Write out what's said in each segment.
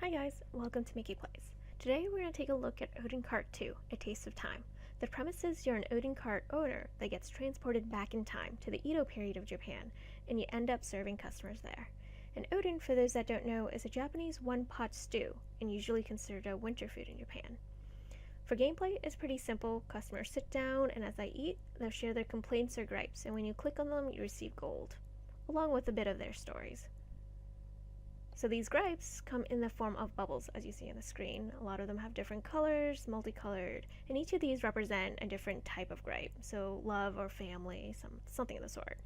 Hi guys, welcome to Mickey Plays. Today we're going to take a look at Oden Cart 2, A Taste of Time. The premise is you're an Oden Cart owner that gets transported back in time to the Edo period of Japan, and you end up serving customers there. An Oden, for those that don't know, is a Japanese one-pot stew, and usually considered a winter food in Japan. For gameplay, it's pretty simple. Customers sit down, and as they eat, they'll share their complaints or gripes, and when you click on them, you receive gold, along with a bit of their stories. So these gripes come in the form of bubbles, as you see on the screen. A lot of them have different colors, multicolored, and each of these represent a different type of gripe. So love or family, something of the sort.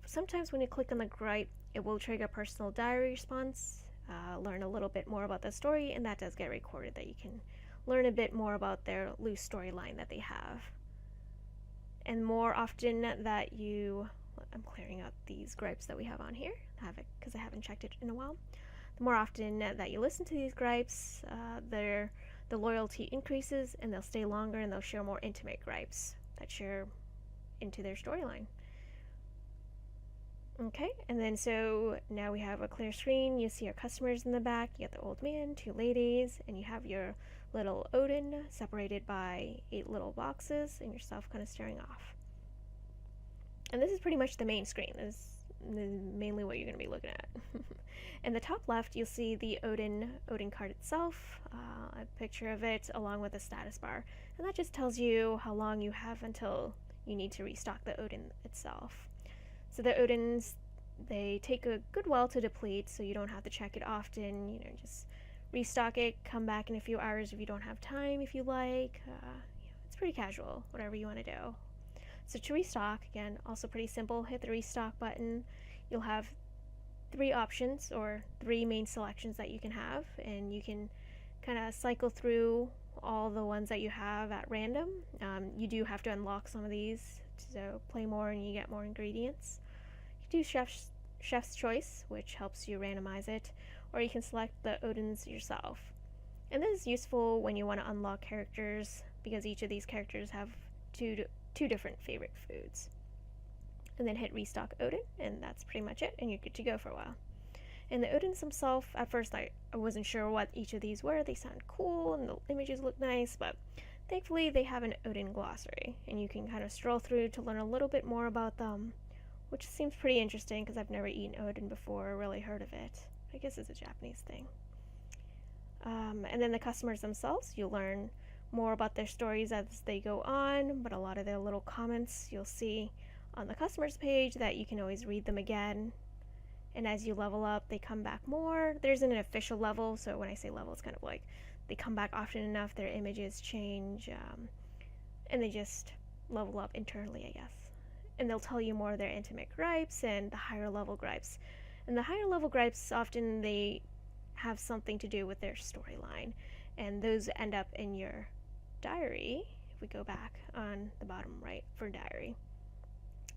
Sometimes when you click on the gripe, it will trigger a personal diary response, learn a little bit more about the story, and that does get recorded, that you can learn a bit more about their loose storyline that they have. And more often that I'm clearing out these gripes that we have on here, because I haven't checked it in a while. The more often that you listen to these gripes, the loyalty increases, and they'll stay longer, and they'll share more intimate gripes that share into their storyline. Okay, and then so now we have a clear screen. You see our customers in the back. You got the old man, 2 ladies, and you have your little Oden separated by 8 little boxes, and yourself kind of staring off. And this is pretty much the main screen. This is mainly what you're going to be looking at. In the top left, you'll see the Oden card itself, a picture of it along with a status bar. And that just tells you how long you have until you need to restock the Oden itself. So the Odens, they take a good while to deplete, so you don't have to check it often. Just restock it, come back in a few hours if you don't have time, if you like. It's pretty casual, whatever you want to do. So to restock, again, also pretty simple. Hit the restock button. You'll have 3 options, or 3 main selections that you can have, and you can kind of cycle through all the ones that you have at random. You do have to unlock some of these to play more and you get more ingredients. You can do Chef's Choice, which helps you randomize it, or you can select the Odens yourself. And this is useful when you want to unlock characters, because each of these characters have two different favorite foods. And then hit restock Oden, and that's pretty much it, and you're good to go for a while. And the Odens themselves, at first I wasn't sure what each of these were. They sound cool and the images look nice, but thankfully they have an Oden glossary, and you can kind of stroll through to learn a little bit more about them, which seems pretty interesting because I've never eaten Oden before or really heard of it. I guess it's a Japanese thing. And then the customers themselves, you'll learn more about their stories as they go on, but a lot of their little comments you'll see on the customers page that you can always read them again. And as you level up, they come back more. There isn't an official level, so when I say level, it's kind of like they come back often enough, their images change, and they just level up internally, I guess. And they'll tell you more of their intimate gripes and the higher level gripes. And the higher level gripes, often they have something to do with their storyline, and those end up in your diary. If we go back on the bottom right for diary.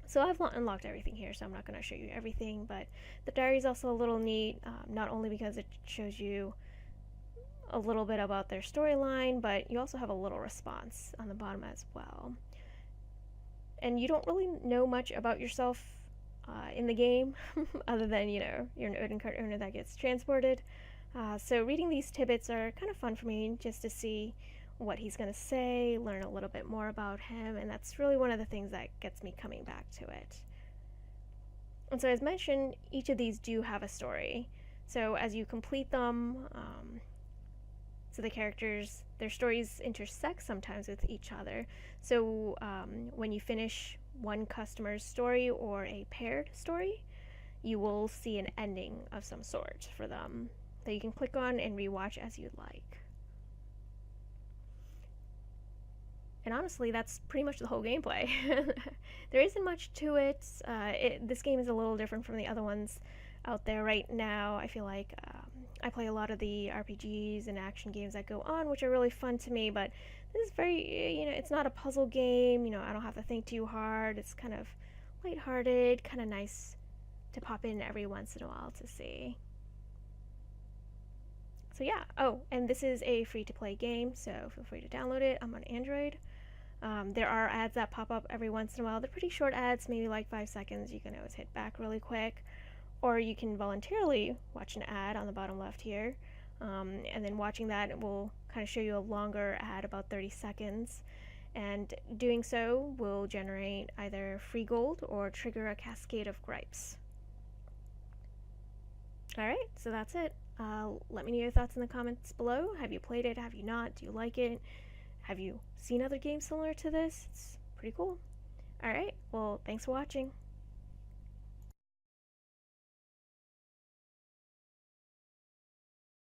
So I've unlocked everything here, so I'm not going to show you everything, but the diary is also a little neat, not only because it shows you a little bit about their storyline, but you also have a little response on the bottom as well. And you don't really know much about yourself in the game, other than, you're an Oden Cart owner that gets transported. So reading these tidbits are kind of fun for me, just to see what he's going to say, learn a little bit more about him, and that's really one of the things that gets me coming back to it. And so as mentioned, each of these do have a story. So as you complete them, so the characters, their stories intersect sometimes with each other. So when you finish one customer's story or a paired story, you will see an ending of some sort for them that you can click on and rewatch as you'd like. And honestly, that's pretty much the whole gameplay. There isn't much to it. This game is a little different from the other ones out there right now. I feel like I play a lot of the RPGs and action games that go on, which are really fun to me, but this is very, it's not a puzzle game. I don't have to think too hard. It's kind of lighthearted, kind of nice to pop in every once in a while to see. So yeah, and this is a free-to-play game, so feel free to download it. I'm on Android. There are ads that pop up every once in a while. They're pretty short ads, maybe like 5 seconds. You can always hit back really quick. Or you can voluntarily watch an ad on the bottom left here. And then watching that will kind of show you a longer ad, about 30 seconds. And doing so will generate either free gold or trigger a cascade of gripes. Alright, so that's it. Let me know your thoughts in the comments below. Have you played it? Have you not? Do you like it? Have you seen other games similar to this? It's pretty cool. Alright, well, thanks for watching.